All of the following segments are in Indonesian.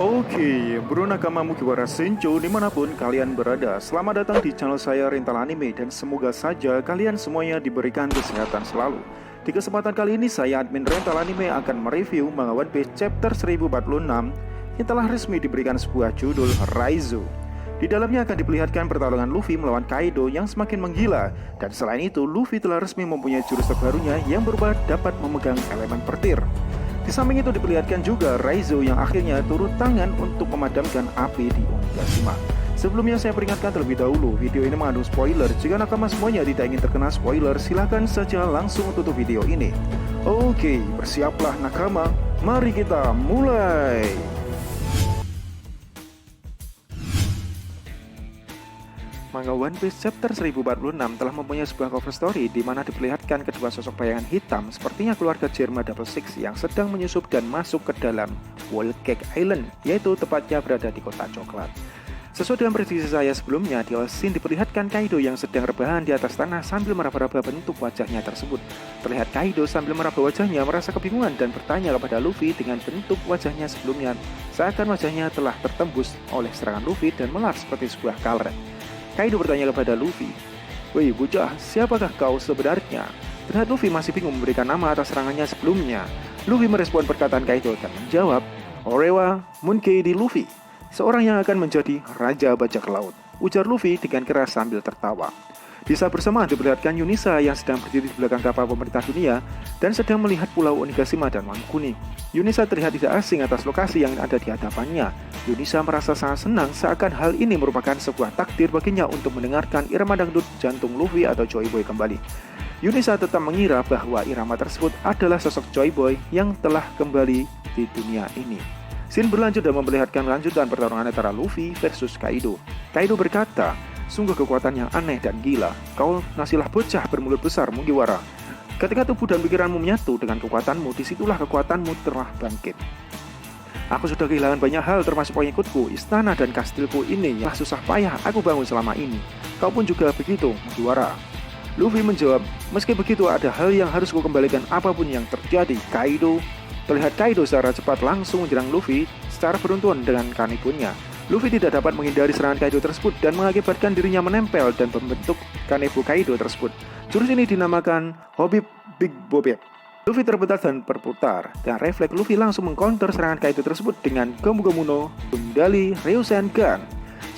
Oke, bro nakama Mugiwara Senju dimanapun kalian berada. Selamat datang di channel saya Rental Anime dan semoga saja kalian semuanya diberikan kesehatan selalu. Di kesempatan kali ini saya admin Rental Anime akan mereview manga One Piece chapter 1046 yang telah resmi diberikan sebuah judul Raizo. Di dalamnya akan diperlihatkan pertarungan Luffy melawan Kaido yang semakin menggila. Dan selain itu, Luffy telah resmi mempunyai jurus terbarunya yang berubah dapat memegang elemen petir. Di samping itu diperlihatkan juga Raizo yang akhirnya turun tangan untuk memadamkan api di Onigashima. Sebelumnya saya peringatkan terlebih dahulu, video ini mengandung spoiler. Jika nakama semuanya tidak ingin terkena spoiler, silahkan saja langsung tutup video ini. Oke, bersiaplah nakama, mari kita mulai. Manga One Piece chapter 1046 telah mempunyai sebuah cover story di mana diperlihatkan kedua sosok bayangan hitam sepertinya keluarga Germa Double Six yang sedang menyusup dan masuk ke dalam Whole Cake Island, yaitu tepatnya berada di kota coklat. Sesuai dengan prediksi saya sebelumnya, di awal scene diperlihatkan Kaido yang sedang rebahan di atas tanah sambil meraba-raba bentuk wajahnya tersebut. Terlihat Kaido sambil meraba wajahnya merasa kebingungan dan bertanya kepada Luffy dengan bentuk wajahnya sebelumnya, seakan wajahnya telah tertembus oleh serangan Luffy dan melar seperti sebuah karet. Kaido bertanya kepada Luffy, "Woi bocah, siapakah kau sebenarnya?" Terlihat Luffy masih bingung memberikan nama atas serangannya sebelumnya. Luffy merespon perkataan Kaido dan menjawab, "Orewa Monkey D. Luffy, seorang yang akan menjadi Raja Bajak Laut," ujar Luffy dengan keras sambil tertawa. Di saat bersamaan diperlihatkan Yunisa yang sedang berdiri di belakang kapal pemerintah dunia dan sedang melihat pulau Onigashima dan Wang Kuning. Yunisa terlihat tidak asing atas lokasi yang ada di hadapannya. Yunisa merasa sangat senang seakan hal ini merupakan sebuah takdir baginya untuk mendengarkan irama dangdut jantung Luffy atau Joy Boy kembali. Yunisa tetap mengira bahwa irama tersebut adalah sosok Joy Boy yang telah kembali di dunia ini. Scene berlanjut dan memperlihatkan lanjutan pertarungan antara Luffy versus Kaido. Kaido berkata, "Sungguh kekuatan yang aneh dan gila. Kau nasilah bocah bermulut besar Mugiwara. Ketika tubuh dan pikiranmu menyatu dengan kekuatanmu, disitulah kekuatanmu telah bangkit. Aku sudah kehilangan banyak hal termasuk pengikutku, istana dan kastilku ini yang susah payah aku bangun selama ini. Kau pun juga begitu, Mugiwara." Luffy menjawab, "Meski begitu ada hal yang harus kukembalikan apapun yang terjadi, Kaido." Terlihat Kaido secara cepat langsung menyerang Luffy secara beruntun dengan kanebonnya. Luffy tidak dapat menghindari serangan Kaido tersebut dan mengakibatkan dirinya menempel dan membentuk kanebo Kaido tersebut. Jurus ini dinamakan Hobib Big Bobet. Luffy terputar dan berputar, dan refleks Luffy langsung mengcounter serangan Kaido tersebut dengan Gomu Gomu no Sundali Ryusengan.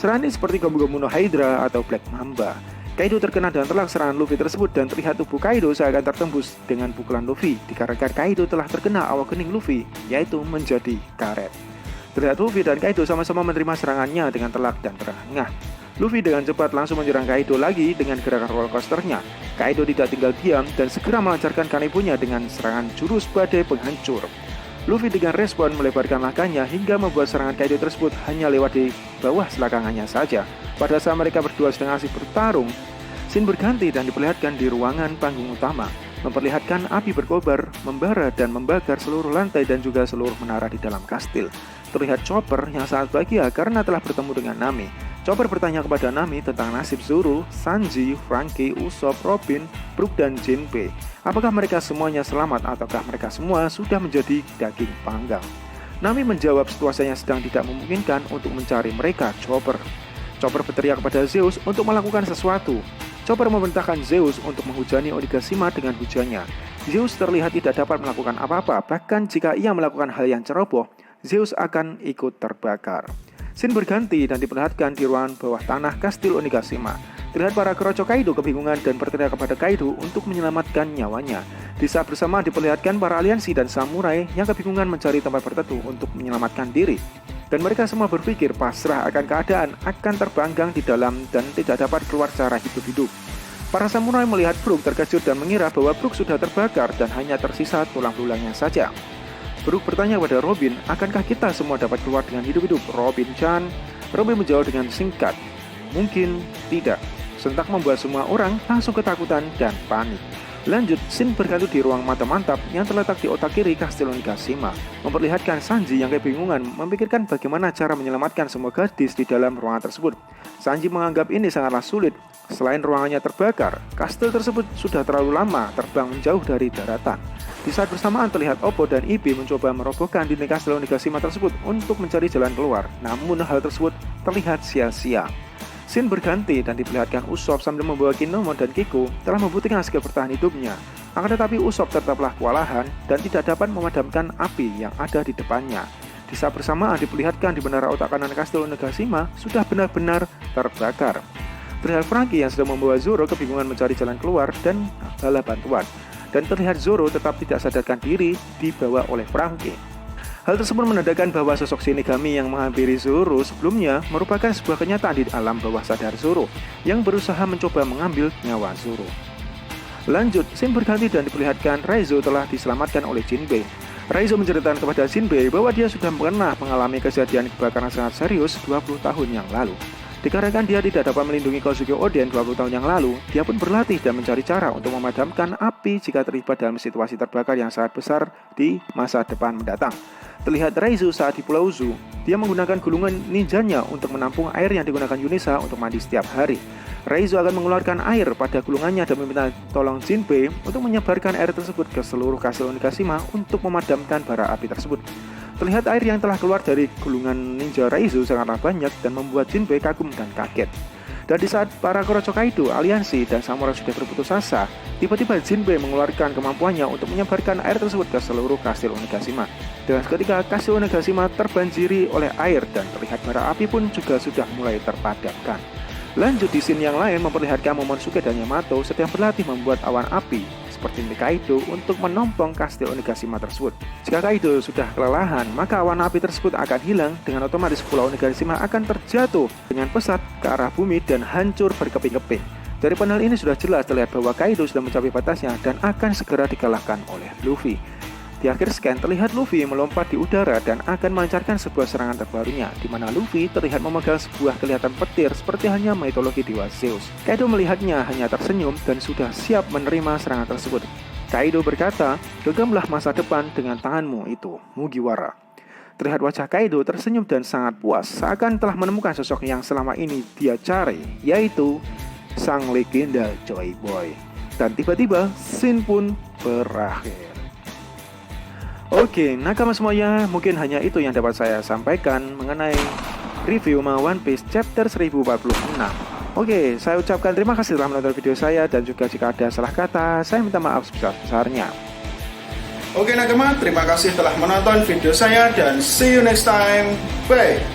Serangan ini seperti Gomu Gomu no Hydra atau Black Mamba. Kaido terkena dan telak serangan Luffy tersebut dan terlihat tubuh Kaido seakan tertembus dengan pukulan Luffy dikarenakan Kaido telah terkena awak kening Luffy, yaitu menjadi karet. Terlihat Luffy dan Kaido sama-sama menerima serangannya dengan telak dan terengah. Luffy dengan cepat langsung menyerang Kaido lagi dengan gerakan roller coasternya. Kaido tidak tinggal diam dan segera melancarkan kanebonya dengan serangan jurus badai penghancur. Luffy dengan respon melebarkan langkahnya hingga membuat serangan Kaido tersebut hanya lewat di bawah selangkangannya saja. Pada saat mereka berdua sedang asik bertarung, scene berganti dan diperlihatkan di ruangan panggung utama, memperlihatkan api berkobar, membara dan membakar seluruh lantai dan juga seluruh menara di dalam kastil. Terlihat Chopper yang sangat bahagia karena telah bertemu dengan Nami. Chopper bertanya kepada Nami tentang nasib Zoro, Sanji, Franky, Usopp, Robin, Brook dan Jinbe. Apakah mereka semuanya selamat ataukah mereka semua sudah menjadi daging panggang? Nami menjawab situasinya sedang tidak memungkinkan untuk mencari mereka, Chopper. Chopper berteriak kepada Zeus untuk melakukan sesuatu. Chopper memerintahkan Zeus untuk menghujani Onigashima dengan hujannya. Zeus terlihat tidak dapat melakukan apa-apa, bahkan jika ia melakukan hal yang ceroboh, Zeus akan ikut terbakar. Scene berganti dan diperlihatkan di ruangan bawah tanah kastil Onigashima. Terlihat para kerocok Kaido kebingungan dan berteriak kepada Kaido untuk menyelamatkan nyawanya. Di saat bersamaan diperlihatkan para aliansi dan samurai yang kebingungan mencari tempat berteduh untuk menyelamatkan diri. Dan mereka semua berpikir pasrah akan keadaan, akan terbanggang di dalam dan tidak dapat keluar secara hidup-hidup. Para samurai melihat Brook terkejut dan mengira bahwa Brook sudah terbakar dan hanya tersisa tulang belulangnya saja. Brook bertanya kepada Robin, akankah kita semua dapat keluar dengan hidup-hidup? Robin-chan. Robin menjawab dengan singkat, "Mungkin tidak." Sentak membuat semua orang langsung ketakutan dan panik. Lanjut, scene berganti di ruang mata mantap yang terletak di otak kiri Kastil Onigashima, memperlihatkan Sanji yang kebingungan memikirkan bagaimana cara menyelamatkan semua gadis di dalam ruangan tersebut. Sanji menganggap ini sangatlah sulit. Selain ruangannya terbakar, kastil tersebut sudah terlalu lama terbang menjauh dari daratan. Di saat bersamaan terlihat Oppo dan Ibi mencoba merobohkan dinding Kastil Onigashima tersebut untuk mencari jalan keluar, namun hal tersebut terlihat sia-sia. Scene berganti dan diperlihatkan Usopp sambil membawa Kinemon dan Kiko telah membuktikan skill bertahan hidupnya. Akan tetapi Usopp tetaplah kewalahan dan tidak dapat memadamkan api yang ada di depannya. Di saat bersamaan diperlihatkan di menara otak kanan Kastil Onigashima sudah benar-benar terbakar. Terlihat Franky yang sedang membawa Zoro kebingungan mencari jalan keluar dan bala bantuan. Dan terlihat Zoro tetap tidak sadarkan diri dibawa oleh Franky. Hal tersebut menandakan bahwa sosok Shinigami yang menghampiri Zoro sebelumnya merupakan sebuah kenyataan di alam bawah sadar Zoro yang berusaha mencoba mengambil nyawa Zoro. Lanjut, scene berganti dan diperlihatkan Raizo telah diselamatkan oleh Jinbei. Raizo menceritakan kepada Jinbei bahwa dia sudah pernah mengalami kejadian kebakaran sangat serius 20 tahun yang lalu. Dikarenakan dia tidak dapat melindungi Kozuki Oden 20 tahun yang lalu, dia pun berlatih dan mencari cara untuk memadamkan api jika terlibat dalam situasi terbakar yang sangat besar di masa depan mendatang. Terlihat Raizo saat di Pulau Zu, dia menggunakan gulungan ninjanya untuk menampung air yang digunakan Yunisa untuk mandi setiap hari. Raizo akan mengeluarkan air pada gulungannya dan meminta tolong Jinbei untuk menyebarkan air tersebut ke seluruh Kastil Onigashima untuk memadamkan bara api tersebut. Terlihat air yang telah keluar dari gulungan ninja Raizo sangatlah banyak dan membuat Jinbei kagum dan kaget. Dan di saat para Korocho Kaido, aliansi, dan samurai sudah berputus asa, tiba-tiba Jinbei mengeluarkan kemampuannya untuk menyebarkan air tersebut ke seluruh Kastil Onigashima. Dan ketika Kastil Onigashima terbanjiri oleh air dan terlihat bara api pun juga sudah mulai terpadamkan. Lanjut di scene yang lain memperlihatkan Momonosuke dan Yamato sedang berlatih membuat awan api seperti milik Kaido untuk menompong Kastil Onigashima tersebut. Jika Kaido sudah kelelahan, maka awan api tersebut akan hilang dengan otomatis Pulau Onigashima akan terjatuh dengan pesat ke arah bumi dan hancur berkeping-keping. Dari panel ini sudah jelas terlihat bahwa Kaido sudah mencapai batasnya dan akan segera dikalahkan oleh Luffy. Di akhir scan terlihat Luffy melompat di udara dan akan melancarkan sebuah serangan terbarunya, di mana Luffy terlihat memegang sebuah kelihatan petir seperti halnya mitologi dewa Zeus. Kaido melihatnya hanya tersenyum dan sudah siap menerima serangan tersebut. Kaido berkata, "Genggamlah masa depan dengan tanganmu itu, Mugiwara." Terlihat wajah Kaido tersenyum dan sangat puas, seakan telah menemukan sosok yang selama ini dia cari, yaitu sang legenda Joy Boy. Dan tiba-tiba scene pun berakhir. Oke, nakama semuanya, mungkin hanya itu yang dapat saya sampaikan mengenai review One Piece chapter 1046. Oke, saya ucapkan terima kasih telah menonton video saya, dan juga jika ada salah kata, saya minta maaf sebesar-besarnya. Oke nakama, terima kasih telah menonton video saya dan see you next time. Bye.